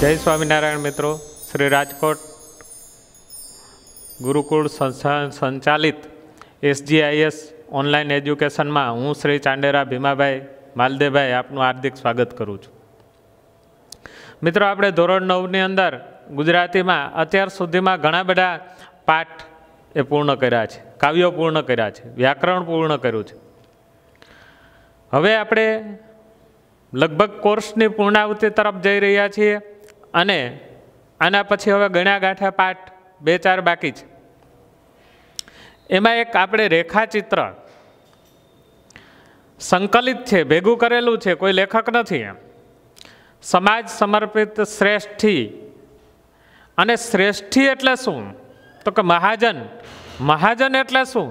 જય સ્વામિનારાયણ મિત્રો. શ્રી રાજકોટ ગુરુકુળ સંસ્થા સંચાલિત SGIS ઓનલાઈન એજ્યુકેશનમાં હું શ્રી ચાંડેરા ભીમાભાઈ માલદેભાઈ આપનું હાર્દિક સ્વાગત કરું છું. મિત્રો, આપણે ધોરણ 9ની અંદર ગુજરાતીમાં અત્યાર સુધીમાં ઘણા બધા પાઠ પૂર્ણ કર્યા છે, કાવ્યો પૂર્ણ કર્યા છે, વ્યાકરણ પૂર્ણ કર્યું છે. હવે આપણે લગભગ કોર્સની પૂર્ણાવૃત્તિ તરફ જઈ રહ્યા છીએ અને આના પછી હવે ગણ્યા ગાંઠા પાઠ 2-4 બાકી છે. એમાં એક આપણે રેખાચિત્ર સંકલિત છે, ભેગું કરેલું છે, કોઈ લેખક નથી. સમાજ સમર્પિત શ્રેષ્ઠી. અને શ્રેષ્ઠી એટલે શું? તો કે મહાજન. મહાજન એટલે શું?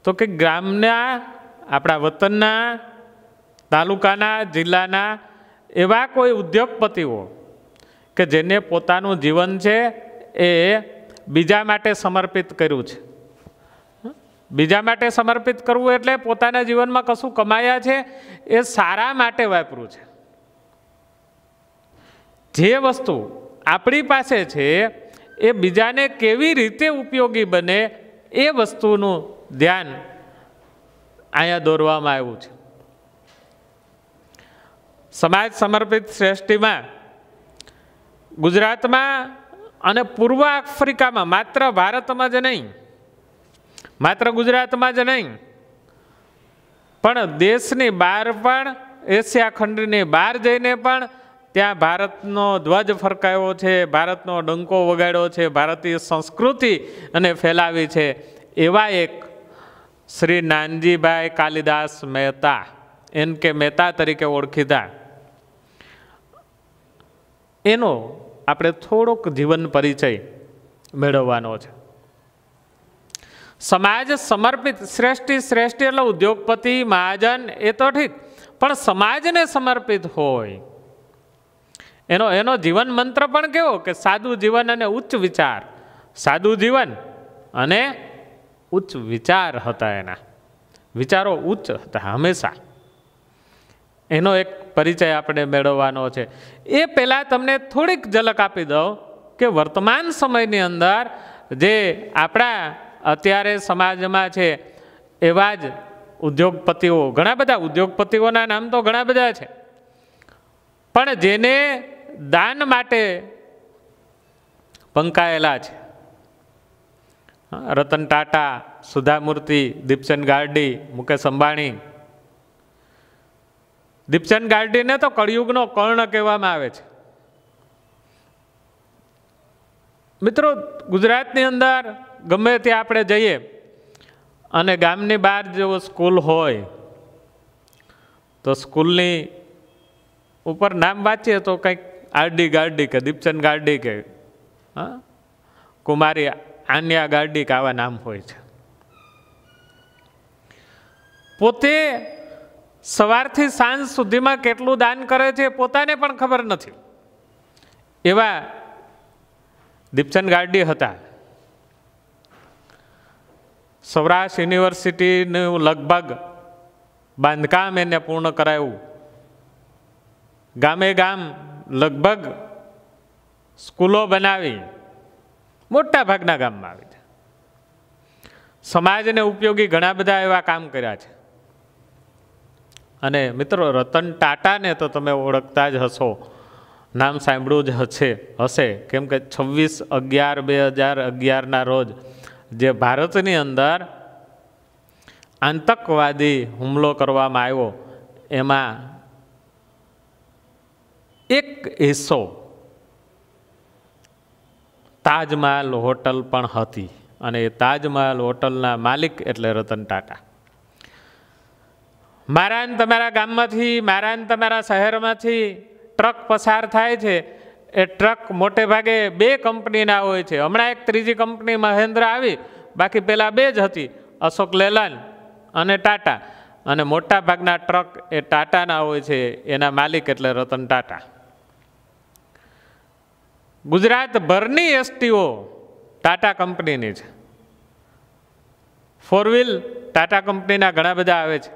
તો કે ગ્રામના, આપણા વતનના, તાલુકાના, જિલ્લાના એવા કોઈ ઉદ્યોગપતિઓ કે જેને પોતાનું જીવન છે એ બીજા માટે સમર્પિત કર્યું છે. બીજા માટે સમર્પિત કરવું એટલે પોતાના જીવનમાં કશું કમાયા છે એ સારા માટે વાપર્યું છે. જે વસ્તુ આપણી પાસે છે એ બીજાને કેવી રીતે ઉપયોગી બને એ વસ્તુનું ધ્યાન અહીંયા દોરવામાં આવ્યું છે. સમાજ સમર્પિત શ્રેષ્ઠીમાં ગુજરાતમાં અને પૂર્વ આફ્રિકામાં, માત્ર ભારતમાં જ નહીં, માત્ર ગુજરાતમાં જ નહીં, પણ દેશની બહાર પણ, એશિયા ખંડની બહાર જઈને પણ ત્યાં ભારતનો ધ્વજ ફરકાયો છે, ભારતનો ડંકો વગાડ્યો છે, ભારતીય સંસ્કૃતિ અને ફેલાવી છે. એવા એક શ્રી નાનજીભાઈ કાલિદાસ મહેતા, NK મહેતા તરીકે ઓળખીતા, એનો આપણે થોડોક જીવન પરિચય મેળવવાનો છે. સમાજ સમર્પિત શ્રેષ્ઠી. શ્રેષ્ઠી એટલે ઉદ્યોગપતિ, મહાજન એ તો ઠીક, પણ સમાજને સમર્પિત હોય એનો જીવન મંત્ર પણ કેવો કે સાદું જીવન અને ઉચ્ચ વિચાર. સાદું જીવન અને ઉચ્ચ વિચાર હતા. એના વિચારો ઉચ્ચ હતા હંમેશા. એનો એક પરિચય આપણે મેળવવાનો છે. એ પહેલાં તમને થોડીક ઝલક આપી દઉં કે વર્તમાન સમયની અંદર જે આપણા અત્યારે સમાજમાં છે એવા જ ઉદ્યોગપતિઓ, ઘણા બધા ઉદ્યોગપતિઓના નામ તો ઘણા બધા છે, પણ જેને દાન માટે પંકાયેલા છે. રતન ટાટા, સુધા મૂર્તિ, દીપચંદ ગાર્ડી, મુકેશ અંબાણી. દીપચંદ ગાર્ડીને તો કળિયુગનો કર્ણ કહેવામાં આવે છે. મિત્રો, ગુજરાતની અંદર ગમે ત્યાં આપણે જઈએ અને ગામની બહાર જો સ્કૂલ હોય તો સ્કૂલની ઉપર નામ વાંચીએ તો કંઈક RD ગાર્ડી કે દીપચંદ ગાર્ડી કે કુમારી આન્યા ગાર્ડી કે આવા નામ હોય છે. પોતે સવારથી સાંજ સુધીમાં કેટલું દાન કરે છે પોતાને પણ ખબર નથી. એવા દીપચંદ ગાર્ડી હતા. સૌરાષ્ટ્ર યુનિવર્સિટીનું લગભગ બાંધકામ એને પૂર્ણ કરાયું. ગામે ગામ લગભગ સ્કૂલો બનાવી, મોટા ભાગના ગામમાં આવી છે. સમાજને ઉપયોગી ઘણા બધા એવા કામ કર્યા છે. અને મિત્રો, રતન ટાટાને તો તમે ઓળખતા જ હશો, નામ સાંભળ્યું જ હશે, કેમ કે 26/11/2011ના રોજ જે ભારતની અંદર આતંકવાદી હુમલો કરવામાં આવ્યો એમાં એક હિસ્સો તાજમહાલ હોટલ પણ હતી. અને એ તાજમહાલ હોટલના માલિક એટલે રતન ટાટા. મારા ને તમારા ગામમાંથી, મારા ને તમારા શહેરમાંથી ટ્રક પસાર થાય છે. એ ટ્રક મોટે ભાગે 2 કંપનીના હોય છે. હમણાં એક ત્રીજી કંપની મહેન્દ્ર આવી, બાકી પહેલાં 2 જ હતી, અશોક લેલાન્ડ અને ટાટા. અને મોટા ભાગના ટ્રક એ ટાટાના હોય છે. એના માલિક એટલે રતન ટાટા. ગુજરાતભરની એસટીઓ ટાટા કંપનીની છે. 4 વ્હીલ ટાટા કંપનીના ઘણા બધા આવે છે.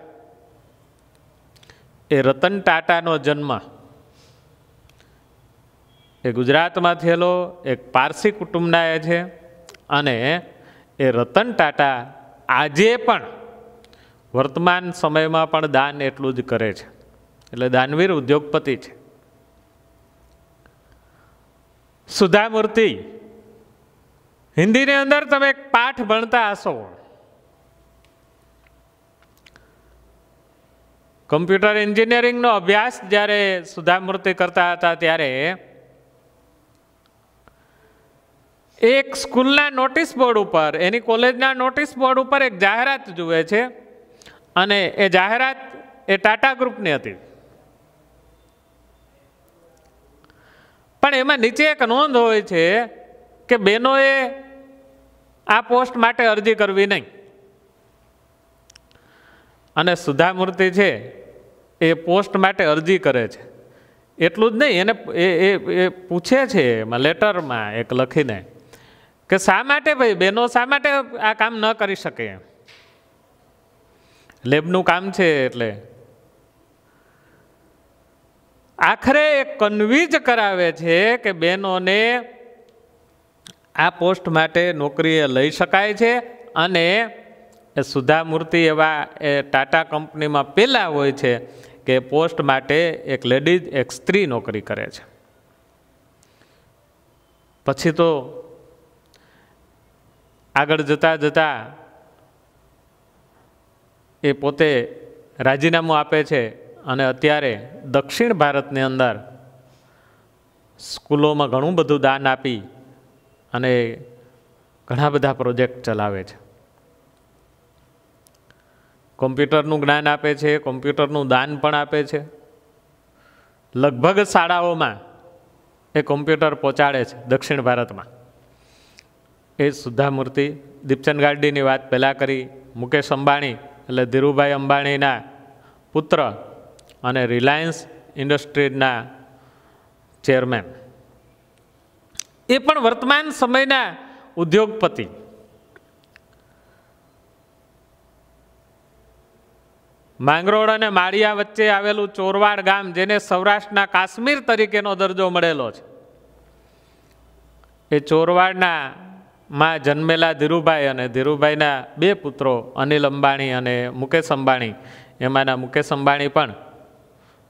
એ રતન ટાટાનો જન્મ એ ગુજરાતમાં થયેલો એક પારસી કુટુંબના એ છે અને એ રતન ટાટા આજે પણ વર્તમાન સમયમાં પણ દાન એટલું જ કરે છે, એટલે દાનવીર ઉદ્યોગપતિ છે. સુધા મૂર્તિ, હિન્દીની અંદર તમે એક પાઠ ભણતા હશો, કમ્પ્યુટર એન્જિનિયરિંગનો અભ્યાસ જ્યારે સુધા મૂર્તિ કરતા હતા ત્યારે એક સ્કૂલના નોટિસ બોર્ડ ઉપર, એની કોલેજના નોટિસ બોર્ડ ઉપર એક જાહેરાત જુએ છે અને એ જાહેરાત એ ટાટા ગ્રુપની હતી. પણ એમાં નીચે એક નોંધ હોય છે કે બહેનોએ આ પોસ્ટ માટે અરજી કરવી નહીં. અને સુધા મૂર્તિ છે એ પોસ્ટ માટે અરજી કરે છે. એટલું જ નહીં, એને એ પૂછે છે એમાં લેટરમાં એક લખીને કે શા માટે ભાઈ બહેનો શા માટે આ કામ ન કરી શકે, લેબનું કામ છે. એટલે આખરે એ કન્વિન્સ કરાવે છે કે બહેનોને આ પોસ્ટ માટે નોકરીએ લઈ શકાય છે. અને એ સુધા મૂર્તિ એવા એ ટાટા કંપનીમાં પહેલાં હોય છે કે પોસ્ટ માટે એક લેડીઝ, એક સ્ત્રી નોકરી કરે છે. પછી તો આગળ જતાં જતાં એ પોતે રાજીનામું આપે છે અને અત્યારે દક્ષિણ ભારતની અંદર સ્કૂલોમાં ઘણું બધું દાન આપી અને ઘણા બધા પ્રોજેક્ટ ચલાવે છે. કોમ્પ્યુટરનું જ્ઞાન આપે છે, કોમ્પ્યુટરનું દાન પણ આપે છે. લગભગ શાળાઓમાં એ કોમ્પ્યુટર પહોંચાડે છે દક્ષિણ ભારતમાં. એ સુધા મૂર્તિ. દીપચંદ ગાડ્ડીની વાત પહેલાં કરી. મુકેશ અંબાણી એટલે ધીરુભાઈ અંબાણીના પુત્ર અને રિલાયન્સ ઇન્ડસ્ટ્રીઝના ચેરમેન, એ પણ વર્તમાન સમયના ઉદ્યોગપતિ. માંગરોળ અને માળિયા વચ્ચે આવેલું ચોરવાડ ગામ, જેને સૌરાષ્ટ્રના કાશ્મીર તરીકેનો દરજ્જો મળેલો છે, એ ચોરવાડના માં જન્મેલા ધીરુભાઈ અને ધીરુભાઈના બે પુત્રો અનિલ અંબાણી અને મુકેશ અંબાણી, એમાંના મુકેશ અંબાણી પણ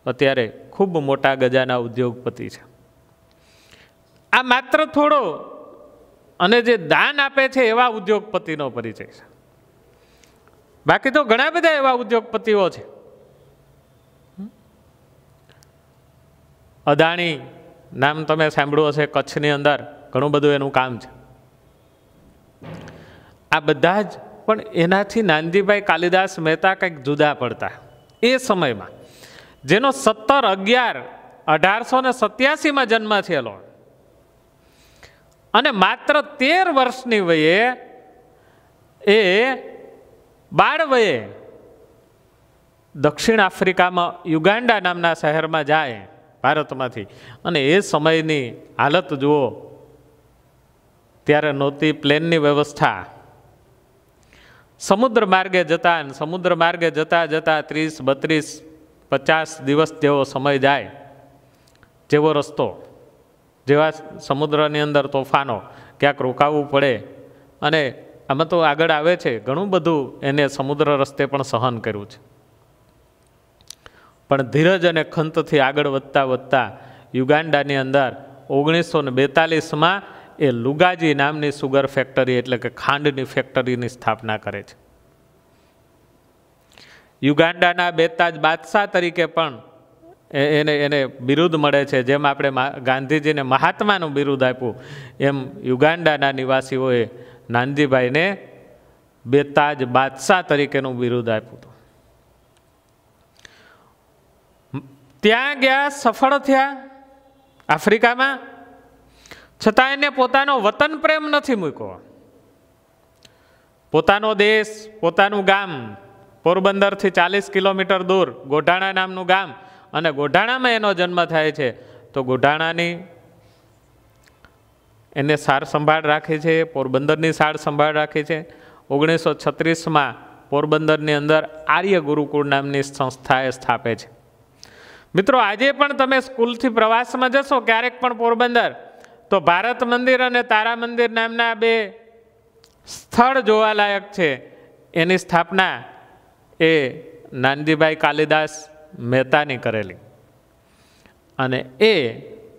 અત્યારે ખૂબ મોટા ગજાના ઉદ્યોગપતિ છે. આ માત્ર થોડો અને જે દાન આપે છે એવા ઉદ્યોગપતિનો પરિચય છે. બાકી તો ઘણા બધા એવા ઉદ્યોગપતિઓ છે. અદાણી નામ તમે સાંભળ્યું હશે, કચ્છની અંદર ઘણું બધું એનું કામ છે. આ બધા જ પણ એનાથી નાનજીભાઈ કાલિદાસ મહેતા કંઈક જુદા પડતા. એ સમયમાં જેનો 17/11/1887 જન્મ થયેલો અને માત્ર 13 વર્ષની વયે એ બાળ વયે દક્ષિણ આફ્રિકામાં યુગાન્ડા નામના શહેરમાં જાય ભારતમાંથી. અને એ સમયની હાલત જુઓ, ત્યારે નહોતી પ્લેનની વ્યવસ્થા. સમુદ્ર માર્ગે જતા સમુદ્ર માર્ગે જતાં 30, 32, 50 દિવસ જેવો સમય જાય, જેવો રસ્તો, જેવા સમુદ્રની અંદર તોફાનો, ક્યાંક રોકાવું પડે. અને આમાં તો આગળ આવે છે ઘણું બધું એને સમુદ્ર રસ્તે પણ સહન કર્યું છે. પણ ધીરજ અને ખંતથી આગળ વધતા વધતા યુગાન્ડાની અંદર 1942માં એ લુગાજી નામની સુગર ફેક્ટરી એટલે કે ખાંડની ફેક્ટરીની સ્થાપના કરે છે. યુગાન્ડાના બેતાજ બાદશાહ તરીકે પણ એને બિરુદ મળે છે. જેમ આપણે ગાંધીજીને મહાત્માનું બિરુદ આપ્યું, એમ યુગાન્ડાના નિવાસીઓએ નાનજીભાઈને બેતાજ બાદશાહ તરીકેનું બિરુદ આપ્યું હતું. ત્યાં ગયા, સફળ થયા આફ્રિકામાં, છતાં એને પોતાનો વતન પ્રેમ નથી મૂક્યો. પોતાનો દેશ, પોતાનું ગામ, પોરબંદરથી 40 કિલોમીટર દૂર ગોઢાણા નામનું ગામ, અને ગોઢાણામાં એનો જન્મ થાય છે. તો ગોઢાણાની એને સાર સંભાળ રાખી છે, પોરબંદરની સાર સંભાળ રાખી છે. 1936માં પોરબંદરની અંદર આર્ય ગુરુકુળ નામની સંસ્થા એ સ્થાપે છે. મિત્રો, આજે પણ તમે સ્કૂલથી પ્રવાસમાં જશો ક્યારેક પણ પોરબંદર, તો ભારત મંદિર અને તારા મંદિર નામના બે સ્થળ જોવાલાયક છે. એની સ્થાપના એ નાનજીભાઈ કાલિદાસ મહેતાની કરેલી, અને એ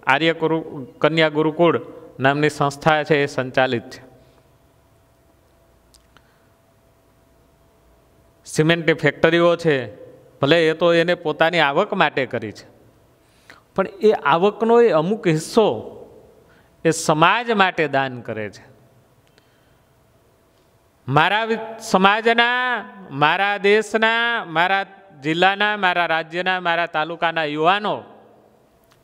આર્ય કન્યા ગુરુકુળ નામની સંસ્થા છે, એ સંચાલિત છે. સિમેન્ટની ફેક્ટરીઓ છે, ભલે એ તો એને પોતાની આવક માટે કરી છે, પણ એ આવકનો એ અમુક હિસ્સો એ સમાજ માટે દાન કરે છે. મારા સમાજના, મારા દેશના, મારા જિલ્લાના, મારા રાજ્યના, મારા તાલુકાના યુવાનો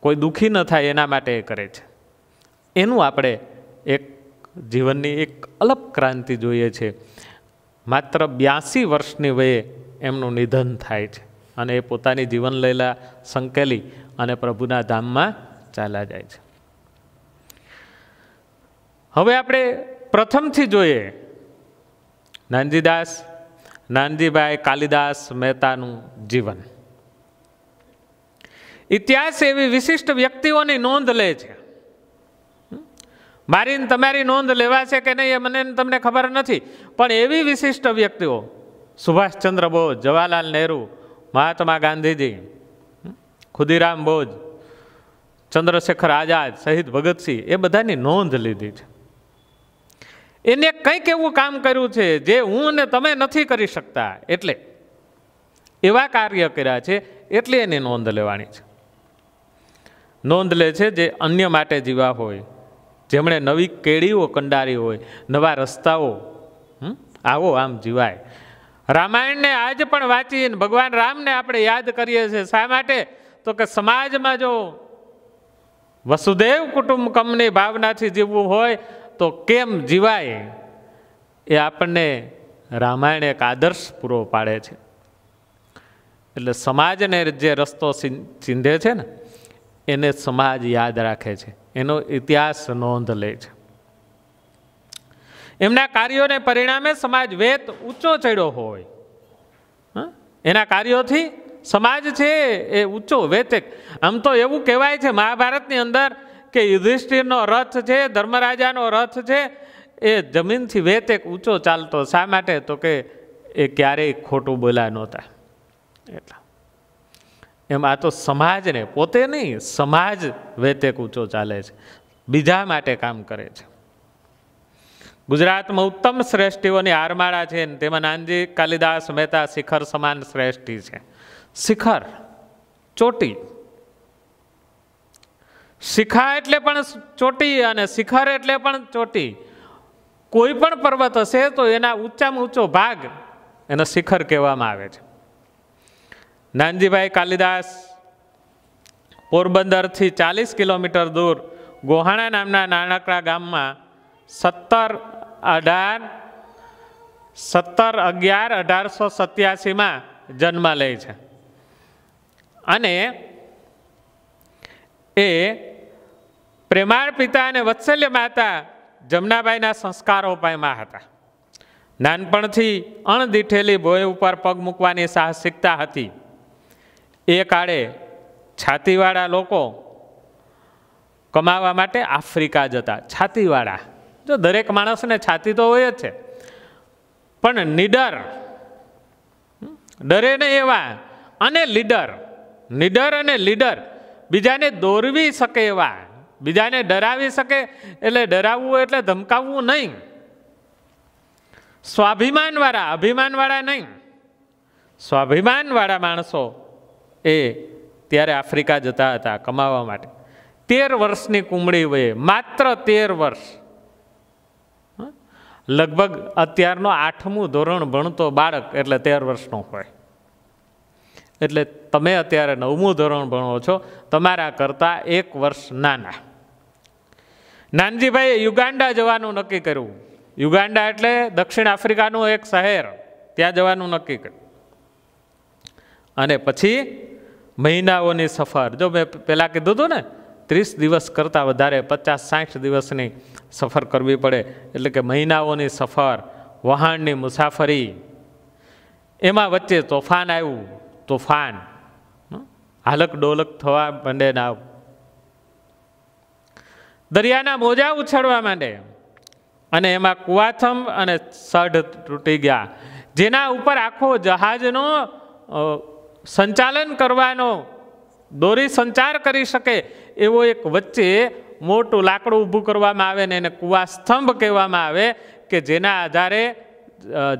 કોઈ દુઃખી ન થાય એના માટે એ કરે છે. એનું આપણે એક જીવનની એક અલગ ક્રાંતિ જોઈએ છે. માત્ર 82 વર્ષની વયે એમનું નિધન થાય છે, અને એ પોતાની જીવન લૈલા સંકેલી અને પ્રભુના ધામમાં ચાલ્યા જાય છે. હવે આપણે પ્રથમથી જોઈએ નાનજીભાઈ કાલિદાસ મહેતાનું જીવન. ઇતિહાસ એવી વિશિષ્ટ વ્યક્તિઓની નોંધ લે છે. મારી તમારી નોંધ લેવાશે કે નહીં એ મને તમને ખબર નથી, પણ એવી વિશિષ્ટ વ્યક્તિઓ, સુભાષચંદ્ર બોઝ, જવાહરલાલ નહેરુ, મહાત્મા ગાંધીજી, ખુદીરામ બોઝ, ચંદ્રશેખર આઝાદ સહિત ભગતસિંહ, એ બધાની નોંધ લીધી છે. એને કંઈક એવું કામ કર્યું છે જે હું અને તમે નથી કરી શકતા, એટલે એવા કાર્ય કર્યા છે, એટલે એની નોંધ લેવાની છે. નોંધ લે છે જે અન્ય માટે જીવા હોય, જેમણે નવી કેળીઓ કંડારી હોય, નવા રસ્તાઓ, આવો આમ જીવાય. રામાયણને આજ પણ વાંચીને ભગવાન રામને આપણે યાદ કરીએ છીએ. શા માટે? તો કે સમાજમાં જો વસુદેવ કુટુંબકમની ભાવનાથી જીવવું હોય તો કેમ જીવાય, એ આપણને રામાયણ એક આદર્શ પૂરો પાડે છે. એટલે સમાજને જે રસ્તો ચીંધે છે ને, એને સમાજ યાદ રાખે છે, એનો ઇતિહાસ નોંધ લે છે. એમના કાર્યોને પરિણામે સમાજ વેત ઊંચો ચડ્યો હોય. એના કાર્યોથી સમાજ છે એ ઊંચો વેતેક. આમ તો એવું કહેવાય છે મહાભારતની અંદર કે યુધિષ્ઠિરનો રથ છે, ધર્મરાજાનો રથ છે, એ જમીનથી વેતેક ઊંચો ચાલતો. શા માટે? તો કે એ ક્યારેય ખોટું બોલ્યા નહોતા. એટલા એમ આ તો સમાજને, પોતે નહીં, સમાજ વેતેક ઊંચો ચાલે છે, બીજા માટે કામ કરે છે. ગુજરાતમાં ઉત્તમ શ્રેષ્ઠીઓની હારમાળા છે, તેમાં નાનજી કાલિદાસ મહેતા શિખર સમાન શ્રેષ્ઠી છે. શિખર, ચોટી. શિખા એટલે પણ ચોટી અને શિખર એટલે પણ ચોટી. કોઈ પણ પર્વત હશે તો એના ઊંચામાં ઊંચો ભાગ એને શિખર કહેવામાં આવે છે. નાનજીભાઈ કાલિદાસ પોરબંદરથી 40 કિલોમીટર દૂર ગોહાણા નામના નાનકડા ગામમાં 17/11/1887 જન્મ લે છે. અને એ પ્રેમાળ પિતા અને વત્સલ્ય માતા જમનાબાઈના સંસ્કારો પામ્યા હતા. નાનપણથી અણદીઠેલી ભોય ઉપર પગ મૂકવાની સાહસિકતા હતી. એ કાળે છાતીવાળા લોકો કમાવા માટે આફ્રિકા જતા. છાતીવાળા, જો દરેક માણસને છાતી તો હોય જ છે, પણ નીડર, ડરે ને એવા, અને નીડર અને લીડર, બીજાને દોરવી શકે એવા, બીજાને ડરાવી શકે. એટલે ડરાવવું એટલે ધમકાવવું નહીં, સ્વાભિમાનવાળા, અભિમાનવાળા નહીં, સ્વાભિમાનવાળા માણસો એ ત્યારે આફ્રિકા જતા હતા કમાવા માટે. 13 વર્ષની કુમળી વયે, માત્ર 13 વર્ષ, લગભગ અત્યારનો 8મું ધોરણ ભણતો બાળક એટલે 13 વર્ષનો હોય. એટલે તમે અત્યારે 9મું ધોરણ ભણો છો, તમારા કરતાં 1 વર્ષ નાના. નાનજીભાઈએ યુગાન્ડા જવાનું નક્કી કર્યું. યુગાન્ડા એટલે દક્ષિણ આફ્રિકાનું એક શહેર, ત્યાં જવાનું નક્કી કર્યું. અને પછી મહિનાઓની સફર, જો મેં પહેલાં કીધું હતું ને 30 દિવસ કરતાં વધારે 50-60 દિવસની સફર કરવી પડે, એટલે કે મહિનાઓની સફર, વહાણની મુસાફરી. એમાં વચ્ચે તોફાન આવ્યું. તોફાન હાલક ડોલક થવા માંડે નાવ, દરિયાના મોજા ઉછળવા માંડે અને એમાં કુવાથમ અને સઢ તૂટી ગયા. જેના ઉપર આખો જહાજનો સંચાલન કરવાનો, દોરી સંચાર કરી શકે એવો એક વચ્ચે મોટું લાકડું ઊભું કરવામાં આવે ને એને કુવા સ્તંભ કહેવામાં આવે, કે જેના આધારે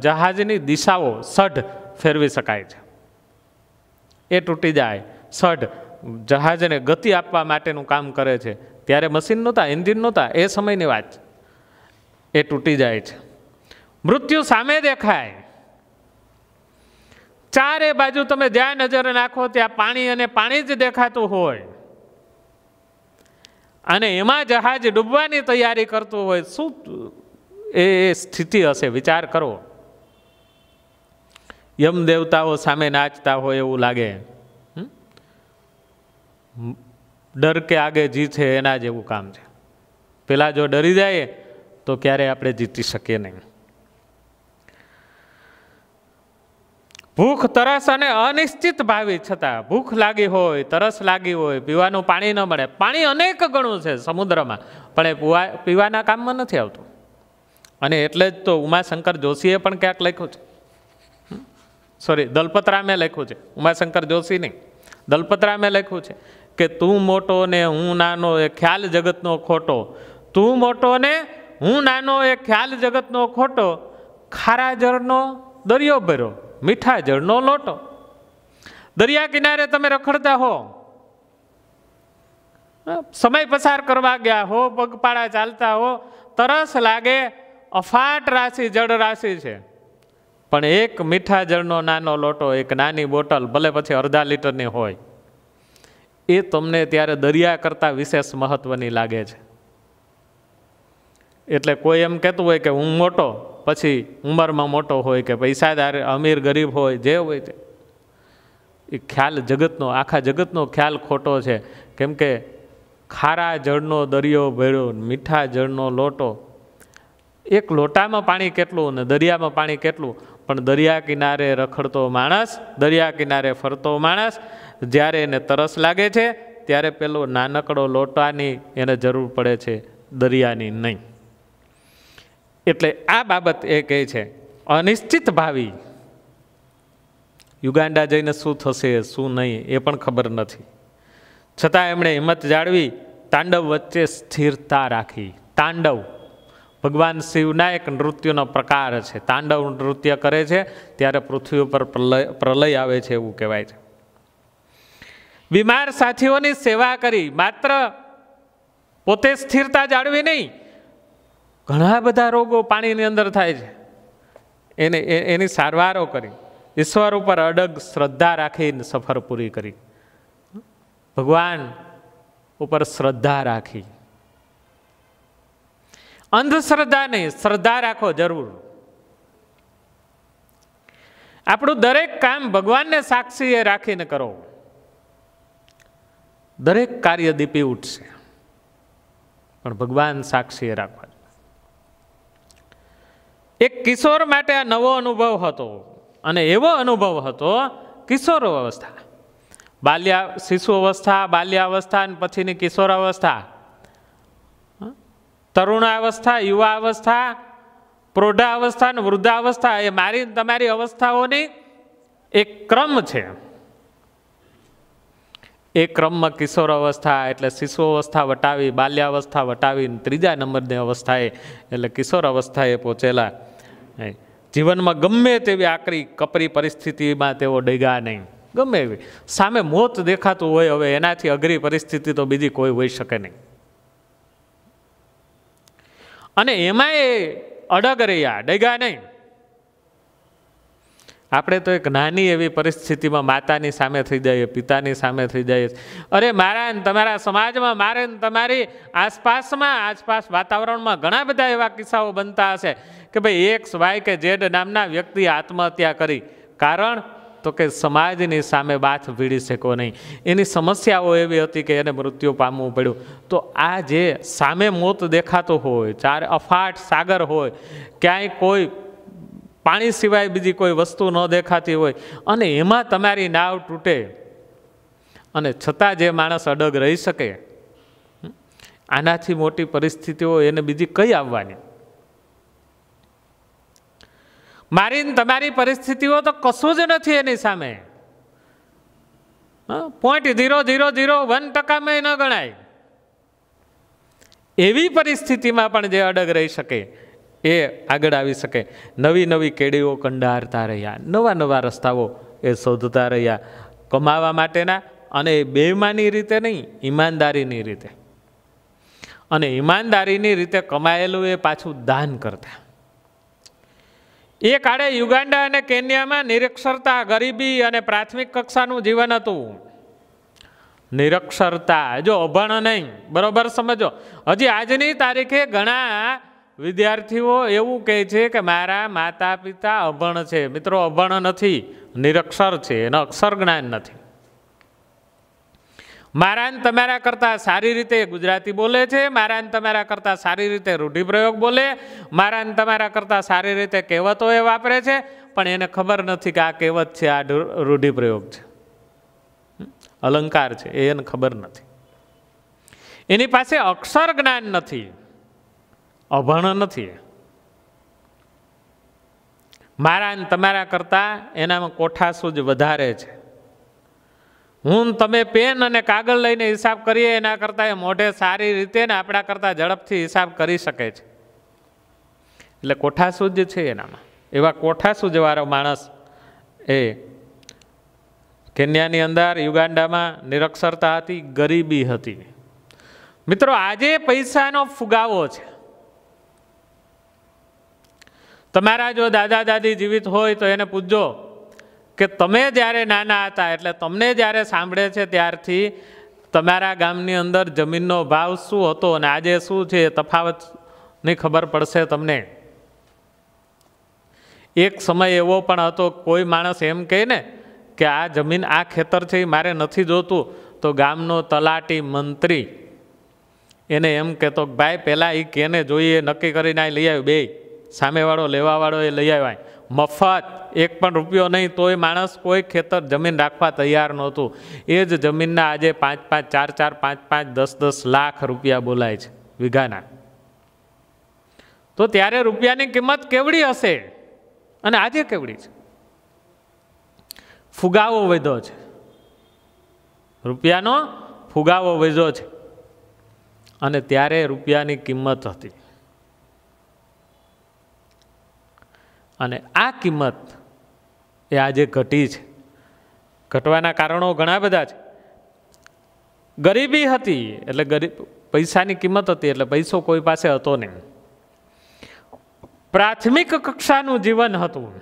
જહાજની દિશાઓ સઢ ફેરવી શકાય છે. એ તૂટી જાય. સઢ જહાજને ગતિ આપવા માટેનું કામ કરે છે. ત્યારે મશીન નહોતા, એન્જિન નહોતા, એ સમયની વાત. એ તૂટી જાય છે. મૃત્યુ સામે દેખાય. ચારે બાજુ તમે જ્યાં નજર નાખો ત્યાં પાણી અને પાણી જ દેખાતું હોય અને એમાં જહાજ ડૂબવાની તૈયારી કરતું હોય. શું એ સ્થિતિ હશે, વિચાર કરો. યમ દેવતાઓ સામે નાચતા હોય એવું લાગે. ડર કે આગે જીત છે એના જેવું કામ છે. પેલા જો ડરી જાય તો ક્યારે આપણે જીતી શકીએ નહીં. ભૂખ, તરસ અને અનિશ્ચિત ભાવિ છતાં ભૂખ લાગી હોય, તરસ લાગી હોય, પીવાનું પાણી ન મળે. પાણી અનેક ગણું છે સમુદ્રમાં, પણ એ પીવાના કામમાં નથી આવતું. અને એટલે જ તો ઉમાશંકર જોશીએ પણ ક્યાંક લખ્યું છે, સોરી દલપતરામે લખ્યું છે, ઉમાશંકર જોશી નહીં, દલપતરામે લખ્યું છે કે તું મોટો ને હું નાનો એ ખ્યાલ જગતનો ખોટો, તું મોટો ને હું નાનો એ ખ્યાલ જગતનો ખોટો, ખારા જળનો દરિયો ભર્યો, મીઠા જળનો લોટો. દરિયા કિનારે તમે રખડતા હો, સમય પસાર કરવા ગયા હો, પગપાળા ચાલતા હો, તરસ લાગે, અફાટ રાશિ જળ રાશિ છે, પણ એક મીઠા જળનો નાનો લોટો, એક નાની બોટલ, ભલે પછી અડધા લીટરની હોય, એ તમને ત્યારે દરિયા કરતાં વિશેષ મહત્વની લાગે છે. એટલે કોઈ એમ કહેતું હોય કે હું મોટો, પછી ઉંમરમાં મોટો હોય કે પૈસાદાર, અમીર ગરીબ હોય, જે હોય તે, એ ખ્યાલ જગતનો, આખા જગતનો ખ્યાલ ખોટો છે. કેમ કે ખારા જળનો દરિયો ભેળો, મીઠા જળનો લોટો, એક લોટામાં પાણી કેટલું ને દરિયામાં પાણી કેટલું, પણ દરિયા કિનારે રખડતો માણસ, દરિયા કિનારે ફરતો માણસ, જ્યારે એને તરસ લાગે છે ત્યારે પેલો નાનકડો લોટાની એને જરૂર પડે છે, દરિયાની નહીં. એટલે આ બાબત એ કહે છે અનિશ્ચિત ભાવિ. યુગાન્ડા જઈને શું થશે શું નહીં એ પણ ખબર નથી, છતાં એમણે હિંમત જાળવી, તાંડવ વચ્ચે સ્થિરતા રાખી. તાંડવ ભગવાન શિવના એક નૃત્યનો પ્રકાર છે. તાંડવ નૃત્ય કરે છે ત્યારે પૃથ્વી ઉપર પ્રલય આવે છે એવું કહેવાય છે. બીમાર સાથીઓની સેવા કરી, માત્ર પોતે સ્થિરતા જાળવી નહીં, ઘણા બધા રોગો પાણીની અંદર થાય છે એની સારવારો કરી, ઈશ્વર ઉપર અડગ શ્રદ્ધા રાખીને સફર પૂરી કરી. ભગવાન ઉપર શ્રદ્ધા રાખી, અંધશ્રદ્ધા નહીં, શ્રદ્ધા રાખો જરૂર. આપણું દરેક કામ ભગવાનને સાક્ષીએ રાખીને કરો, દરેક કાર્ય દીપી ઉઠશે, પણ ભગવાન સાક્ષીએ રાખવા. એક કિશોર માટે આ નવો અનુભવ હતો, અને એવો અનુભવ હતો કિશોર અવસ્થા, શિશુ અવસ્થા, બાલ્યાવસ્થા અને પછીની કિશોર અવસ્થા, તરુણાવસ્થા, યુવા અવસ્થા, પ્રૌઢાવસ્થા અને વૃદ્ધાવસ્થા. એ મારી તમારી અવસ્થાઓની એક ક્રમ છે. એ ક્રમમાં કિશોર અવસ્થા એટલે શિશુ અવસ્થા વટાવી, બાલ્યાવસ્થા વટાવી, ત્રીજા નંબરની અવસ્થાએ એટલે કિશોર અવસ્થાએ પહોંચેલા. જીવનમાં ગમે તેવી આકરી કપરી પરિસ્થિતિમાં તેઓ ડગ્યા નહીં. ગમે એવી સામે મોત દેખાતું હોય, હવે એનાથી અઘરી પરિસ્થિતિ તો બીજી કોઈ હોઈ શકે નહીં, અને એમાં એ અડગ રહ્યા, ડગ્યા નહીં. આપણે તો એક નાની એવી પરિસ્થિતિમાં માતાની સામે થઈ જઈએ, પિતાની સામે થઈ જઈએ, અરે મારા ને તમારા સમાજમાં, મારે ને તમારી આસપાસ વાતાવરણમાં ઘણા બધા એવા કિસ્સાઓ બનતા હશે કે ભાઈ એક્સ વાય કે ઝેડ નામના વ્યક્તિ આત્મહત્યા કરી. કારણ તો કે સમાજની સામે બાથ ભીડી શકો નહીં, એની સમસ્યાઓ એવી હતી કે એને મૃત્યુ પામવું પડ્યું. તો આ જે સામે મોત દેખાતો હોય, ચાર અફાટ સાગર હોય, ક્યાંય કોઈ પાણી સિવાય બીજી કોઈ વસ્તુ ન દેખાતી હોય, અને એમાં તમારી નાવ તૂટે અને છતાં જે માણસ અડગ રહી શકે, આનાથી મોટી પરિસ્થિતિઓ એને બીજી કઈ આવવાની? મારી તમારી પરિસ્થિતિઓ તો કશું જ નથી એની સામે. 0.0001% ન ગણાય. એવી પરિસ્થિતિમાં પણ જે અડગ રહી શકે એ આગળ આવી શકે. નવી નવી કેડીઓ કંડારતા રહ્યા, નવા નવા રસ્તાઓ એ શોધતા રહ્યા કમાવા માટેના, અને એ બેઈમાની રીતે નહીં, ઈમાનદારીની રીતે. અને ઈમાનદારીની રીતે કમાયેલું એ પાછું દાન કરતા. એ કાળે યુગાન્ડા અને કેન્યામાં નિરક્ષરતા, ગરીબી અને પ્રાથમિક કક્ષાનું જીવન હતું. નિરક્ષરતા, જો અભણ નહીં, બરોબર સમજો. હજી આજની તારીખે ઘણા વિદ્યાર્થીઓ એવું કહે છે કે મારા માતા પિતા અભણ છે. મિત્રો, અભણ નથી, નિરક્ષર છે, એનો અક્ષર જ્ઞાન નથી. મારા તમારા કરતાં સારી રીતે ગુજરાતી બોલે છે, મારા તમારા કરતાં સારી રીતે રૂઢિપ્રયોગ બોલે, મારા તમારા કરતાં સારી રીતે કહેવતો એ વાપરે છે, પણ એને ખબર નથી કે આ કહેવત છે, આ રૂઢિપ્રયોગ છે, અલંકાર છે, એને ખબર નથી. એની પાસે અક્ષર જ્ઞાન નથી, અભણ નથી. મારા તમારા કરતાં એનામાં કોઠાસૂજ વધારે છે. હું તમે પેન અને કાગળ લઈને હિસાબ કરીએ એના કરતાં એ મોઢે સારી રીતે ને આપણા કરતાં ઝડપથી હિસાબ કરી શકે છે. એટલે કોઠાસૂજ છે એનામાં. એવા કોઠાસૂજવાળો માણસ એ કેન્યાની અંદર, યુગાન્ડામાં નિરક્ષરતા હતી, ગરીબી હતી. મિત્રો, આજે પૈસાનો ફુગાવો છે. તમારા જો દાદા દાદી જીવિત હોય તો એને પૂછજો કે તમે જ્યારે નાના હતા, એટલે તમને જ્યારે સાંભળે છે ત્યારથી તમારા ગામની અંદર જમીનનો ભાવ શું હતો અને આજે શું છે, તફાવતની ખબર પડશે તમને. એક સમય એવો પણ હતો, કોઈ માણસ એમ કહે ને કે આ જમીન, આ ખેતર છે એ મારે નથી જોતું, તો ગામનો તલાટી, મંત્રી એને એમ કહેતો કે ભાઈ પહેલાં એ કેને જોઈએ નક્કી કરીને લઈ આવ્યું. બે સામેવાળો લેવાવાળો એ લઈ આવ્યા મફત, એક પણ રૂપિયો નહીં, તોય માણસ કોઈ ખેતર જમીન રાખવા તૈયાર નહોતું. એ જ જમીનના આજે 5-5, 4-4, 5-5, 10-10 લાખ રૂપિયા બોલાય છે વીઘાના. તો ત્યારે રૂપિયાની કિંમત કેવડી હશે અને આજે કેવડી છે? ફુગાવો વધ્યો છે, રૂપિયાનો ફુગાવો વધ્યો છે. અને ત્યારે રૂપિયાની કિંમત હતી. અને આ કિંમત એ આજે ઘટી છે. ઘટવાના કારણો ઘણા બધા છે. ગરીબી હતી એટલે પૈસાની કિંમત હતી, એટલે પૈસો કોઈ પાસે હતો નહીં. પ્રાથમિક કક્ષાનું જીવન હતું.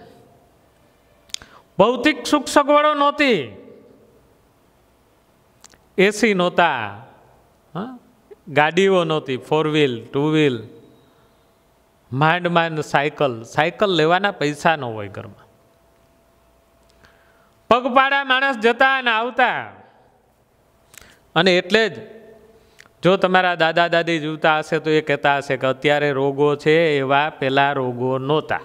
ભૌતિક સુખ સગવડો નહોતી. એસી નહોતા, ગાડીઓ નહોતી, 4 વ્હીલ 2 વ્હીલ, માંડ સાયકલ લેવાના પૈસા ન હોય ઘરમાં. પગપાળા માણસ જતા અને આવતા. અને એટલે જ જો તમારા દાદા દાદી જીવતા હશે તો એ કહેતા હશે કે અત્યારે રોગો છે એવા પહેલાં રોગો નહોતા.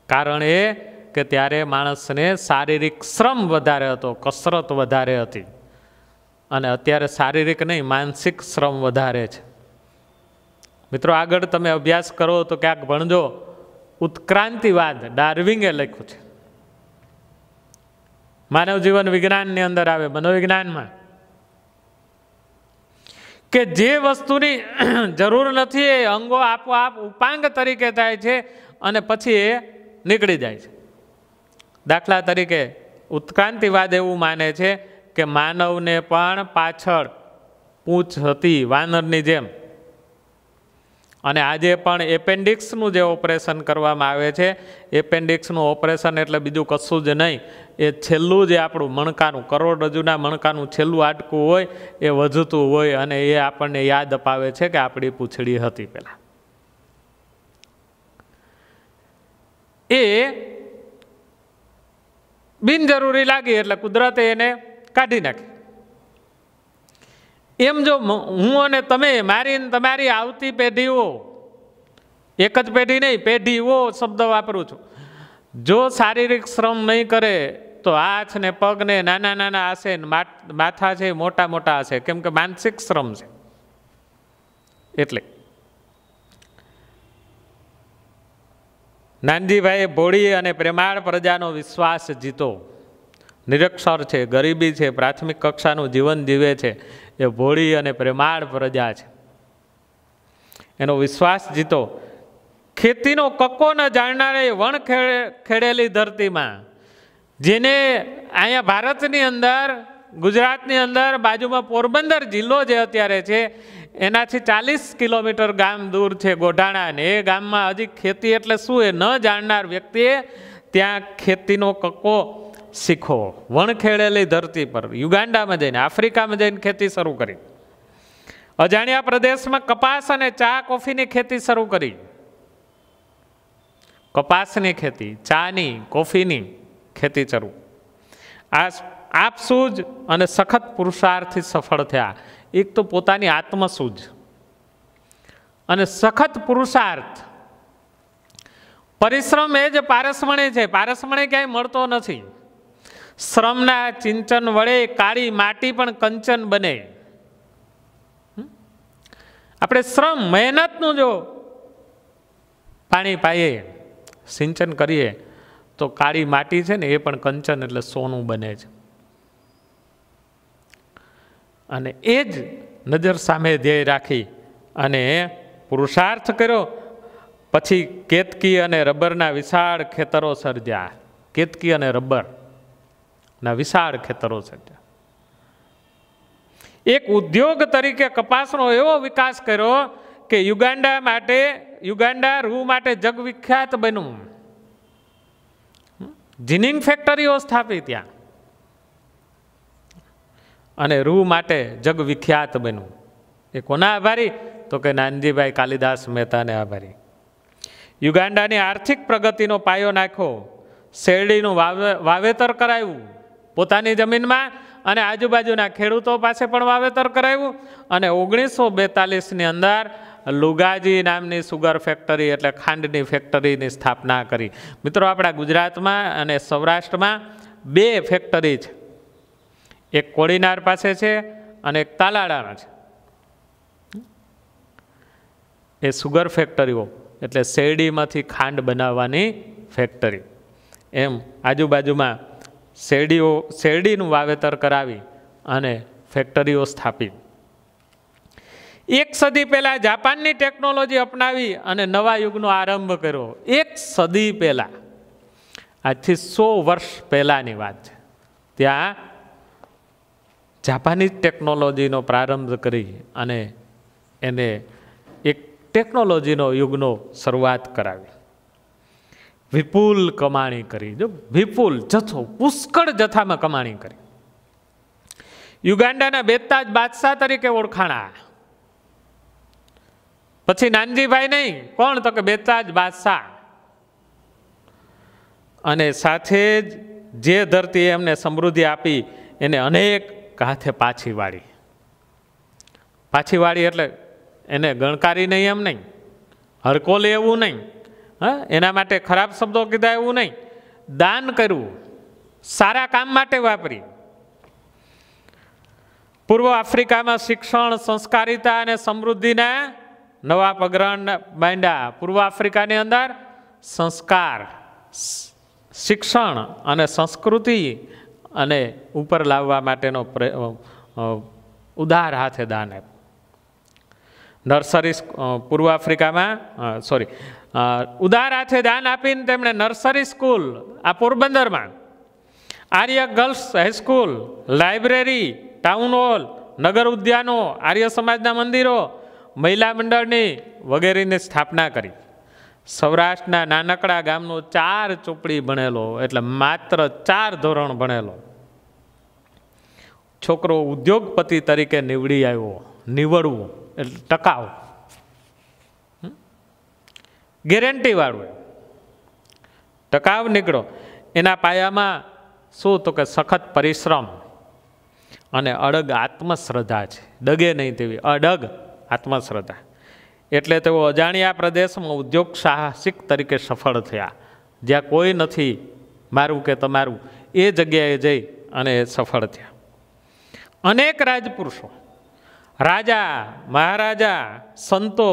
કારણ એ કે ત્યારે માણસને શારીરિક શ્રમ વધારે હતો, કસરત વધારે હતી. અને અત્યારે શારીરિક નહીં, માનસિક શ્રમ વધારે છે. મિત્રો, આગળ તમે અભ્યાસ કરો તો ક્યાંક ભણજો, ઉત્ક્રાંતિવાદ ડાર્વિંગે લખ્યું છે. માનવ જીવન વિજ્ઞાનની અંદર આવે, મનોવિજ્ઞાનમાં, કે જે વસ્તુની જરૂર નથી એ અંગો આપોઆપ ઉપાંગ તરીકે થાય છે અને પછી એ નીકળી જાય છે. દાખલા તરીકે ઉત્ક્રાંતિવાદ એવું માને છે કે માનવને પણ પાછળ પૂંછ હતી વાનરની જેમ. અને આજે પણ એપેન્ડિક્સનું જે ઓપરેશન કરવામાં આવે છે, એપેન્ડિક્સનું ઓપરેશન એટલે બીજું કશું જ નહીં, એ છેલ્લું જે આપણું મણકાનું, કરોડરજ્જુના મણકાનું છેલ્લું હાડકું હોય એ વધતું હોય અને એ આપણને યાદ અપાવે છે કે આપણી પૂંછડી હતી પહેલાં. એ બિનજરૂરી લાગી એટલે કુદરતે એને કાઢી નાખી. એમ જો હું અને તમે, મારી તમારી આવતી પેઢીઓ, એક જ પેઢી નહીં, પેઢીઓ શબ્દ વાપરું છું, જો શારીરિક શ્રમ નહીં કરે તો હાથ ને પગ ને નાના નાના હશે, માથા છે મોટા મોટા હશે, કેમ કે માનસિક શ્રમ છે. એટલે નાનજીભાઈએ ભોળી અને પ્રેમાળ પ્રજાનો વિશ્વાસ જીતો. નિરક્ષર છે, ગરીબી છે, પ્રાથમિક કક્ષાનું જીવન જીવે છે, એ ભોળી અને પ્રેમાળ પ્રજા છે. એનો વિશ્વાસ જીતો. ખેતીનો કક્કો ન જાણનારે વણ ખેડેલી ધરતીમાં, જેને અહીંયા ભારતની અંદર, ગુજરાતની અંદર બાજુમાં પોરબંદર જિલ્લો જે અત્યારે છે એનાથી 40 કિલોમીટર ગામ દૂર છે ગોઢાણા, ને એ ગામમાં હજી ખેતી એટલે શું એ ન જાણનાર વ્યક્તિએ ત્યાં ખેતીનો કક્કો શીખો. વણ ખેડેલી ધરતી પર યુગાન્ડામાં જઈને, આફ્રિકામાં જઈને ખેતી શરૂ કરી. અજાણ્યા પ્રદેશમાં કપાસ અને ચા કોફીની ખેતી શરૂ કરી. કપાસની ખેતી, ચાની, કોફીની ખેતી શરૂ. આપસૂજ અને સખત પુરુષાર્થથી સફળ થયા. એક તો પોતાની આત્મસૂજ અને સખત પુરુષાર્થ. પરિશ્રમ એ જ પારસમણી છે. પારસમણી ક્યાંય મળતો નથી. શ્રમના ચિંતન વડે કાળી માટી પણ કંચન બને. આપણે શ્રમ, મહેનતનું જો પાણી પાઈએ, સિંચન કરીએ તો કાળી માટી છે ને એ પણ કંચન એટલે સોનું બને છે. અને એ જ નજર સામે ધ્યેય રાખી અને પુરુષાર્થ કર્યો. પછી કેતકી અને રબરના વિશાળ ખેતરો સર્જ્યા. કેતકી અને રબરના વિશાળ ખેતરો સર્જ્યા. એક ઉદ્યોગ તરીકે કપાસનો એવો વિકાસ કર્યો કે યુગાન્ડા રૂ માટે જગવિખ્યાત બન્યું. જીનિંગ ફેક્ટરીઓ સ્થાપી ત્યાં અને રૂ માટે જગવિખ્યાત બન્યું. એ કોના આભારી? તો કે નાનજીભાઈ કાલિદાસ મહેતાને આભારી. યુગાન્ડાની આર્થિક પ્રગતિનો પાયો નાખ્યો. શેરડીનું વાવેતર કરાવ્યું પોતાની જમીનમાં અને આજુબાજુના ખેડૂતો પાસે પણ વાવેતર કરાવ્યું. અને 1942ની અંદર લુગાજી નામની સુગર ફેક્ટરી એટલે ખાંડની ફેક્ટરીની સ્થાપના કરી. મિત્રો, આપણા ગુજરાતમાં અને સૌરાષ્ટ્રમાં 2 ફેક્ટરી છે. એક કોડીનાર પાસે છે અને એક તાલાળામાં છે. એ સુગર ફેક્ટરીઓ એટલે શેરડીમાંથી ખાંડ બનાવવાની ફેક્ટરી. એમ આજુબાજુમાં શેરડીનું વાવેતર કરાવી અને ફેક્ટરીઓ સ્થાપી. 1 સદી પહેલા જાપાનની ટેકનોલોજી અપનાવી અને નવા યુગનો આરંભ કર્યો. 1 સદી પહેલા, આજથી 100 વર્ષ પહેલાની વાત છે. ત્યાં જાપાનીઝ ટેકનોલોજીનો પ્રારંભ કરી અને એને એક ટેકનોલોજીનો યુગનો શરૂઆત કરાવી. વિપુલ કમાણી કરી. જો વિપુલ જથ્થો, પુષ્કળ જથ્થામાં કમાણી કરી. યુગાન્ડાના બેતાજ બાદશાહ તરીકે ઓળખાણા. પછી નાનજીભાઈ નહીં, કોણ? તો કે બેતાજ બાદશાહ. અને સાથે જ જે ધરતીએ એમને સમૃદ્ધિ આપી એને અનેક હાથે પાછી વાળી. પાછી વાળી એટલે એને ગણકારી નહીં એમ નહીં, હરકોલે એવું નહીં, એના માટે ખરાબ શબ્દો કીધા એવું નહીં. દાન કર્યું, સારા કામ માટે વાપરી. પૂર્વ આફ્રિકામાં શિક્ષણ, સંસ્કારિતા અને સમૃદ્ધિના નવા પગરણ બાંધ્યા. પૂર્વ આફ્રિકાની અંદર સંસ્કાર, શિક્ષણ અને સંસ્કૃતિ અને ઉપર લાવવા માટેનો ઉદાર હાથે દાન આપ્યું. નર્સરી પૂર્વ આફ્રિકામાં ઉદાર હાથે દાન આપીને તેમણે નર્સરી સ્કૂલ આ પોરબંદરમાં, Arya girls high school, library, town hall, નગર ઉદ્યાનો, આર્ય સમાજના મંદિરો, મહિલા મંડળની વગેરેની સ્થાપના કરી. સૌરાષ્ટ્રના નાનકડા ગામનો 4 ચોપડી ભણેલો એટલે માત્ર 4 ધોરણ ભણેલો છોકરો ઉદ્યોગપતિ તરીકે નીવડવું એટલે ટકાઉ, ગેરંટી વાળું ટકાઉ નીકળો. એના પાયામાં શું? તો કે સખત પરિશ્રમ અને અડગ આત્મશ્રદ્ધા છે. ડગે નહીં તેવી અડગ આત્મશ્રદ્ધા. એટલે તેઓ અજાણ્યા પ્રદેશમાં ઉદ્યોગ સાહસિક તરીકે સફળ થયા. જ્યાં કોઈ નથી, મારું કે તમારું, એ જગ્યાએ જઈ અને સફળ થયા. અનેક રાજપુરુષો, રાજા, મહારાજા, સંતો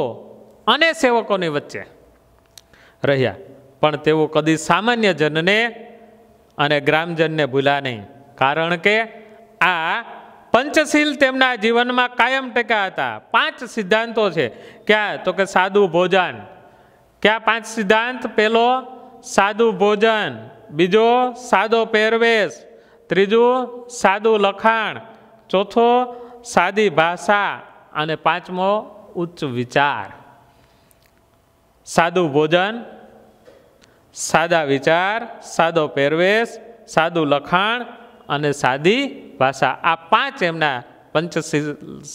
અને સેવકોની વચ્ચે રહ્યા, પણ તેઓ કદી સામાન્ય જનને અને ગ્રામજનને ભૂલ્યા નહીં. કારણ કે આ પંચશીલ તેમના જીવનમાં કાયમ ટકા હતા. 5 સિદ્ધાંતો છે. ક્યાં? તો કે સાદું ભોજન. ક્યાં 5 સિદ્ધાંત? પહેલો સાદું ભોજન, બીજો સાદો પહેરવેશ, ત્રીજું સાદું લખાણ, ચોથો સાદી ભાષા અને 5મો ઉચ્ચ વિચાર. સાદું ભોજન, સાદા વિચાર, સાદો પહેરવેશ, સાદું લખાણ અને સાદી ભાષા. આ 5 એમના પંચ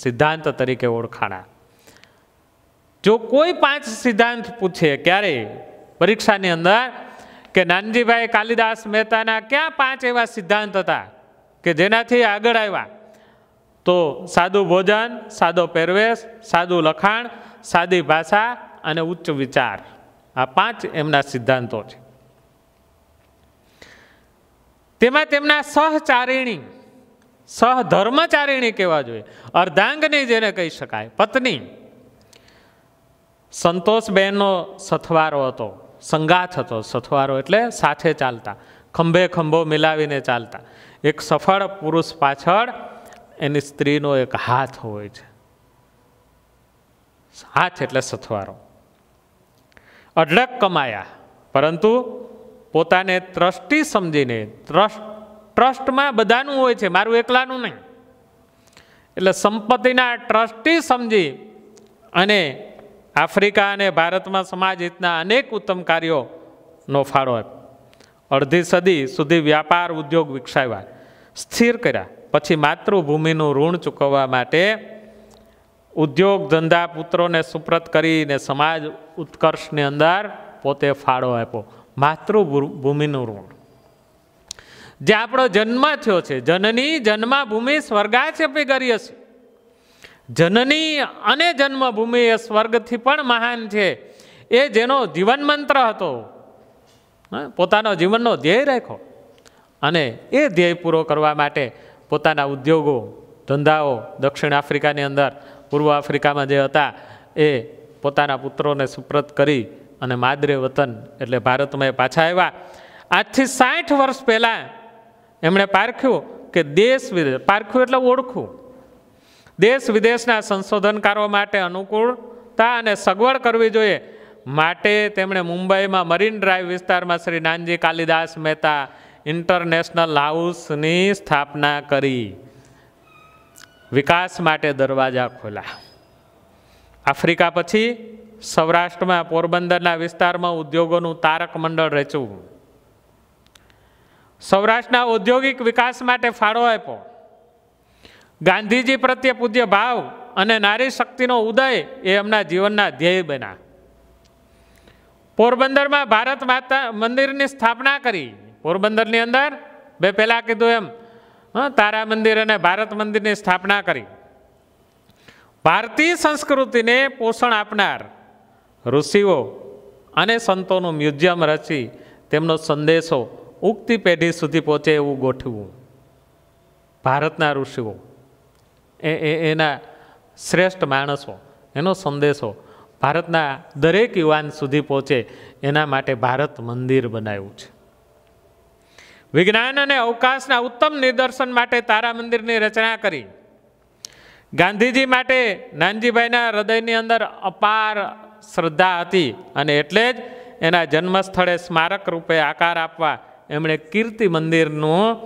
સિદ્ધાંત તરીકે ઓળખાણા. જો કોઈ 5 સિદ્ધાંત પૂછે ક્યારે પરીક્ષાની અંદર કે નાનજીભાઈ કાલિદાસ મહેતાના ક્યાં 5 એવા સિદ્ધાંત હતા કે જેનાથી આગળ આવ્યા, તો સાદું ભોજન, સાદો પહેરવેશ, સાદું લખાણ, સાદી ભાષા અને ઉચ્ચ વિચાર. આ 5 એમના સિદ્ધાંતો છે. તેમાં તેમના સહચારિણી, સહધર્મચારિણી કહેવા જોઈએ, અર્ધાંગની જેને કહી શકાય, પત્ની સંતોષબેનનો સથવારો હતો, સંગાથ હતો. સથવારો એટલે સાથે ચાલતા, ખંભે ખંભો મિલાવીને ચાલતા. એક સફળ પુરુષ પાછળ એની સ્ત્રીનો એક હાથ હોય છે. હાથ એટલે સથવારો. અઢળક કમાયા, પરંતુ પોતાને ટ્રસ્ટી સમજીને, ટ્રસ્ટમાં બધાનું હોય છે, મારું એકલાનું નહીં, એટલે સંપત્તિના ટ્રસ્ટી સમજી અને આફ્રિકા અને ભારતમાં સમાજ હિતના અનેક ઉત્તમ કાર્યોનો ફાળો આપ્યો. અડધી સદી સુધી વ્યાપાર ઉદ્યોગ વિકસાવ્યા, સ્થિર કર્યા. પછી માતૃભૂમિનું ઋણ ચૂકવવા માટે ઉદ્યોગ ધંધા પુત્રોને સુપ્રત કરીને સમાજ ઉત્કર્ષની અંદર પોતે ફાળો આપ્યો. માતૃભૂમિનું ઋણ, જે આપણો જન્મ થયો છે, જનની જન્મભૂમિ સ્વર્ગાચપી ગર્ય છે. જનની અને જન્મભૂમિ એ સ્વર્ગથી પણ મહાન છે. એ જેનો જીવન મંત્ર હતો, પોતાનો જીવનનો ધ્યેય રાખ્યો અને એ ધ્યેય પૂરો કરવા માટે પોતાના ઉદ્યોગો ધંધાઓ દક્ષિણ આફ્રિકાની અંદર, પૂર્વ આફ્રિકામાં જે હતા એ પોતાના પુત્રોને સુપ્રત કરી અને માદરે વતન એટલે ભારતમાં એ પાછા આવ્યા. આજથી 60 વર્ષ પહેલાં એમણે પારખ્યું કે દેશ વિદેશ, પારખ્યું એટલે ઓળખવું, દેશ વિદેશના સંશોધનકારો માટે અનુકૂળતા અને સગવડ કરવી જોઈએ. માટે તેમણે મુંબઈમાં મરીન ડ્રાઈવ વિસ્તારમાં શ્રી નાનજી કાલિદાસ મહેતા ઇન્ટરનેશનલ હાઉસની સ્થાપના કરી. વિકાસ માટે દરવાજા ખોલ્યા. આફ્રિકા પછી સૌરાષ્ટ્રમાં પોરબંદરના વિસ્તારમાં ઉદ્યોગોનું તારક મંડળ રચ્યું. સૌરાષ્ટ્રના ઔદ્યોગિક વિકાસ માટે ફાળો આપ્યો. ગાંધીજી પ્રત્યે પૂજ્ય ભાવ અને નારી શક્તિનો ઉદય એ એમના જીવનના ધ્યેય બન્યા. પોરબંદરમાં ભારત માતા મંદિરની સ્થાપના કરી. પોરબંદરની અંદર બે પહેલા કીધું એમ તારા મંદિર અને ભારત મંદિરની સ્થાપના કરી. ભારતીય સંસ્કૃતિને પોષણ આપનાર ઋષિઓ અને સંતોનું મ્યુઝિયમ રચી તેમનો સંદેશો ઉગતી પેઢી સુધી પહોંચે એવું ગોઠવું. ભારતના ઋષિઓ એના શ્રેષ્ઠ માણસો, એનો સંદેશો ભારતના દરેક યુવાન સુધી પહોંચે એના માટે ભારત મંદિર બનાવ્યું છે. વિજ્ઞાન અને અવકાશના ઉત્તમ નિદર્શન માટે તારા મંદિરની રચના કરી. ગાંધીજી માટે નાનજીભાઈના હૃદયની અંદર અપાર શ્રદ્ધા હતી અને એટલે જ એના જન્મસ્થળે સ્મારક રૂપે આકાર આપવા એમણે કીર્તિ મંદિરનું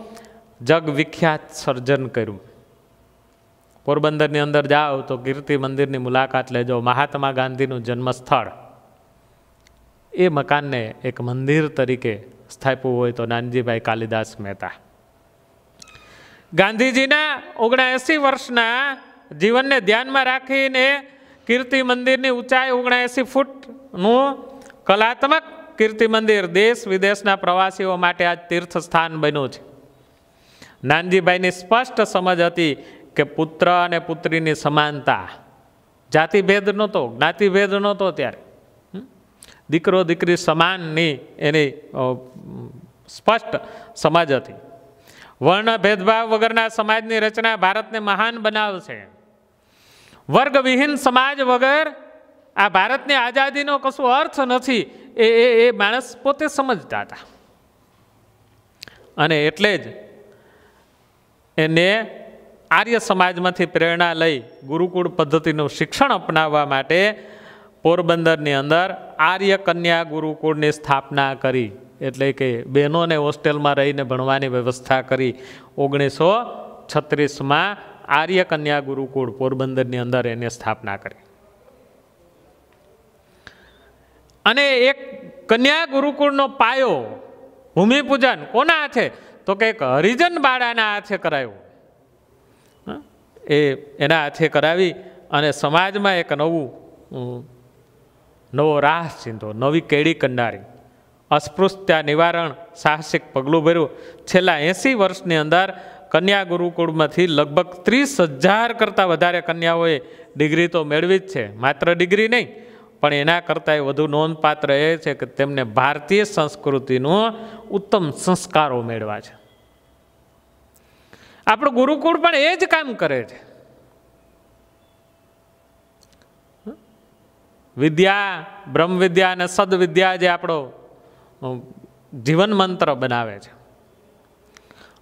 જગવિખ્યાત સર્જન કર્યું. પોરબંદરની અંદર જાઓ તો કીર્તિ મંદિરની મુલાકાત લેજો. મહાત્મા ગાંધીનું જન્મસ્થળ, એ મકાનને એક મંદિર તરીકે સ્થાપ્યું હોય તો નાનજીભાઈ કાલિદાસ મહેતા. ગાંધીજીના 79 વર્ષના જીવનને ધ્યાનમાં રાખીને કીર્તિ મંદિરની ઊંચાઈ 79 ફૂટનું કલાત્મક કીર્તિ મંદિર દેશ વિદેશના પ્રવાસીઓ માટે આજ તીર્થ સ્થાન બન્યું છે. નાનજીભાઈની સ્પષ્ટ સમજ હતી કે પુત્ર અને પુત્રીની સમાનતા, જાતિભેદ નહોતો, જ્ઞાતિભેદ નહોતો. ત્યારે દીકરો દીકરી સમાનની એની સ્પષ્ટ સમજ હતી. વર્ણ ભેદભાવ વગરના સમાજની રચના ભારતને મહાન બનાવશે. વર્ગવિહીન સમાજ વગર આ ભારતની આઝાદીનો કશું અર્થ નથી, એ માણસ પોતે સમજતા હતા. અને એટલે જ એને આર્ય સમાજમાંથી પ્રેરણા લઈ ગુરુકુળ પદ્ધતિનું શિક્ષણ અપનાવવા માટે પોરબંદરની અંદર આર્ય કન્યા ગુરુકુળની સ્થાપના કરી. એટલે કે બહેનોને હોસ્ટેલમાં રહીને ભણવાની વ્યવસ્થા કરી. 1936માં આર્ય કન્યા ગુરુકુળ પોરબંદરની અંદર એને સ્થાપના કરી. અને એક કન્યા ગુરુકુળનો પાયો ભૂમિપૂજન કોના હાથે? તો કે હરિજન બાળાના હાથે કરાયું. એના હાથે કરાવી અને સમાજમાં એક નવો રાહ ચીંધો, નવી કેડી કંડારી, અસ્પૃશ્યતા નિવારણ સાહસિક પગલું ભર્યું. છેલ્લા 80 વર્ષની અંદર કન્યા ગુરુકુળમાંથી લગભગ 30,000 કરતાં વધારે કન્યાઓએ ડિગ્રી તો મેળવી જ છે. માત્ર ડિગ્રી નહીં, પણ એના કરતાં વધુ નોંધપાત્ર એ છે કે તેમને ભારતીય સંસ્કૃતિનું ઉત્તમ સંસ્કારો મેળવ્યા છે. આપણું ગુરુકુળ પણ એ જ કામ કરે છે. વિદ્યા, બ્રહ્મ વિદ્યા અને સદવિદ્યા જે આપણો જીવન મંત્ર બનાવે છે.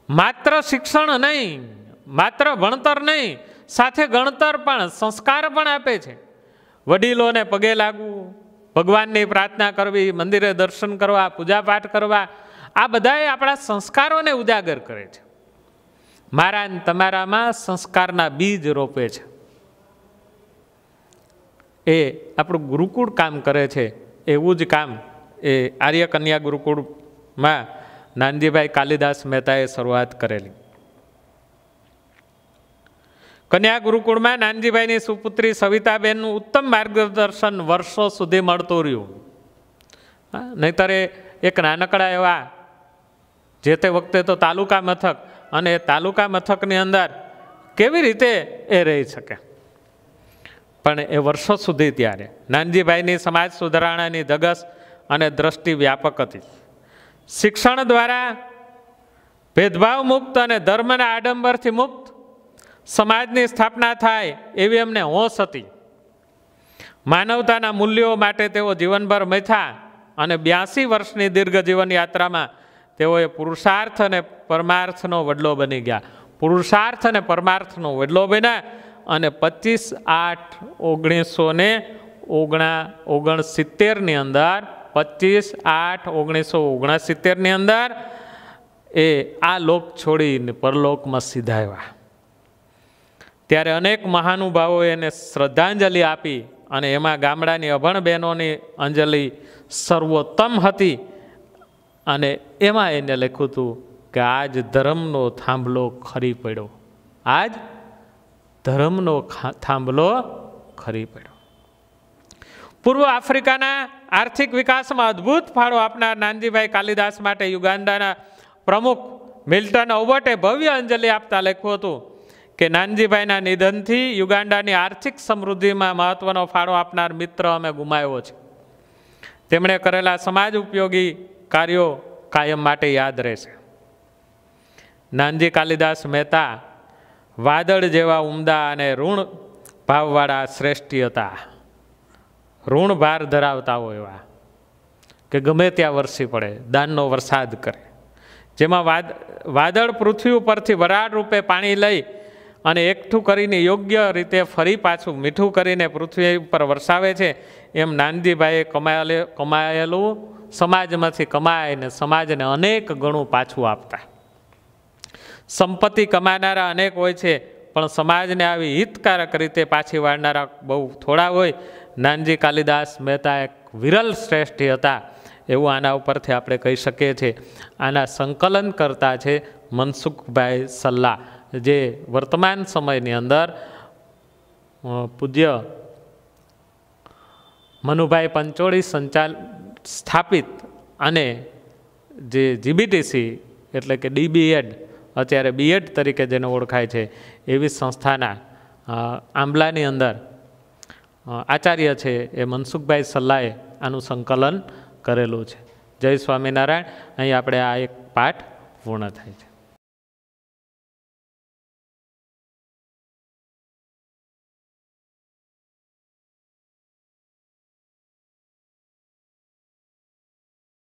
માત્ર શિક્ષણ નહીં, માત્ર ભણતર નહીં, સાથે ગણતર પણ, સંસ્કાર પણ આપે છે. વડીલોને પગે લાગવું, ભગવાનની પ્રાર્થના કરવી, મંદિરે દર્શન કરવા, પૂજાપાઠ કરવા, આ બધાએ આપણા સંસ્કારોને ઉજાગર કરે છે. મારા ને તમારામાં સંસ્કારના બીજ રોપે છે. એ આપણું ગુરુકુળ કામ કરે છે. એવું જ કામ એ આર્ય કન્યા ગુરુકુળમાં નાનજીભાઈ કાલિદાસ મહેતાએ શરૂઆત કરેલી. કન્યા ગુરુકુળમાં નાનજીભાઈની સુપુત્રી સવિતાબેનનું ઉત્તમ માર્ગદર્શન વર્ષો સુધી મળતું રહ્યું. નહીતર એક નાનકડા એવા, જે તે વખતે તો તાલુકા મથક, અને તાલુકા મથકની અંદર કેવી રીતે એ રહી શકે? પણ એ વર્ષો સુધી ત્યારે નાનજીભાઈની સમાજ સુધારણાની ધગસ અને દ્રષ્ટિ વ્યાપક હતી. શિક્ષણ દ્વારા ભેદભાવ મુક્ત અને ધર્મના આડંબરથી મુક્ત સમાજની સ્થાપના થાય એવી એમને હોશ હતી. માનવતાના મૂલ્યો માટે તેઓ જીવનભર મથ્યા અને 82 વર્ષની દીર્ઘ જીવન યાત્રામાં તેઓએ પુરુષાર્થ અને પરમાર્થનો વડલો બની ગયા. પુરુષાર્થ અને પરમાર્થનો વડલો બન્યા અને 25/8/1969ની અંદર 25/8/1969ની અંદર એ આ લોક છોડીને પરલોકમાં સીધાવ્યા. ત્યારે અનેક મહાનુભાવોએ એને શ્રદ્ધાંજલિ આપી અને એમાં ગામડાની અભણ બહેનોની અંજલિ સર્વોત્તમ હતી. અને એમાં એને લખ્યું હતું કે આજ ધર્મનો થાંભલો ખરી પડ્યો, આજ ધર્મનો થાંભલો ખરી પડ્યો. પૂર્વ આફ્રિકાના આર્થિક વિકાસમાં અદ્ભુત ફાળો આપનાર નાનજીભાઈ કાલિદાસ માટે યુગાન્ડાના પ્રમુખ મિલ્ટન ઓબર્ટે ભવ્ય અંજલિ આપતા લખ્યું હતું કે નાનજીભાઈના નિધનથી યુગાન્ડાની આર્થિક સમૃદ્ધિમાં મહત્વનો ફાળો આપનાર મિત્ર અમે ગુમાવ્યો છે. તેમણે કરેલા સમાજ ઉપયોગી કાર્યો કાયમ માટે યાદ રહેશે. નાનજી કાલિદાસ મહેતા વાદળ જેવા ઉમદા અને ઋણ ભાવવાળા શ્રેષ્ઠી હતા. ઋણ ભાર ધરાવતા હોય એવા કે ગમે ત્યાં વરસી પડે, દાનનો વરસાદ કરે. જેમાં વાદળ પૃથ્વી ઉપરથી વરાળ રૂપે પાણી લઈ અને એકઠું કરીને યોગ્ય રીતે ફરી પાછું મીઠું કરીને પૃથ્વી ઉપર વરસાવે છે, એમ નાનજીભાઈએ કમાયેલું સમાજમાંથી કમાઈને સમાજને અનેક ગણું પાછું આપતા. સંપત્તિ કમાનારા અનેક હોય છે, પણ સમાજને આવી હિતકારક રીતે પાછી વાળનારા બહુ થોડા હોય. નાનજી કાલિદાસ મહેતા એક વિરલ શ્રેષ્ઠી હતા એવું આના ઉપરથી આપણે કહી શકીએ છીએ. આના સંકલન કરતા છે મનસુખભાઈ સલ્લા, જે વર્તમાન સમયની અંદર પૂજ્ય મનુભાઈ પંચોળી સ્થાપિત અને જે જીબીટીસી એટલે કે ડીબીએડ, અત્યારે બીએડ તરીકે જેને ઓળખાય છે, એવી સંસ્થાના આંબલાની અંદર આચાર્ય છે એ મનસુખભાઈ સલ્લાએ આનું સંકલન કરેલું છે. જય સ્વામિનારાયણ. અહીં આપણે આ એક પાઠ પૂર્ણ થાય છે.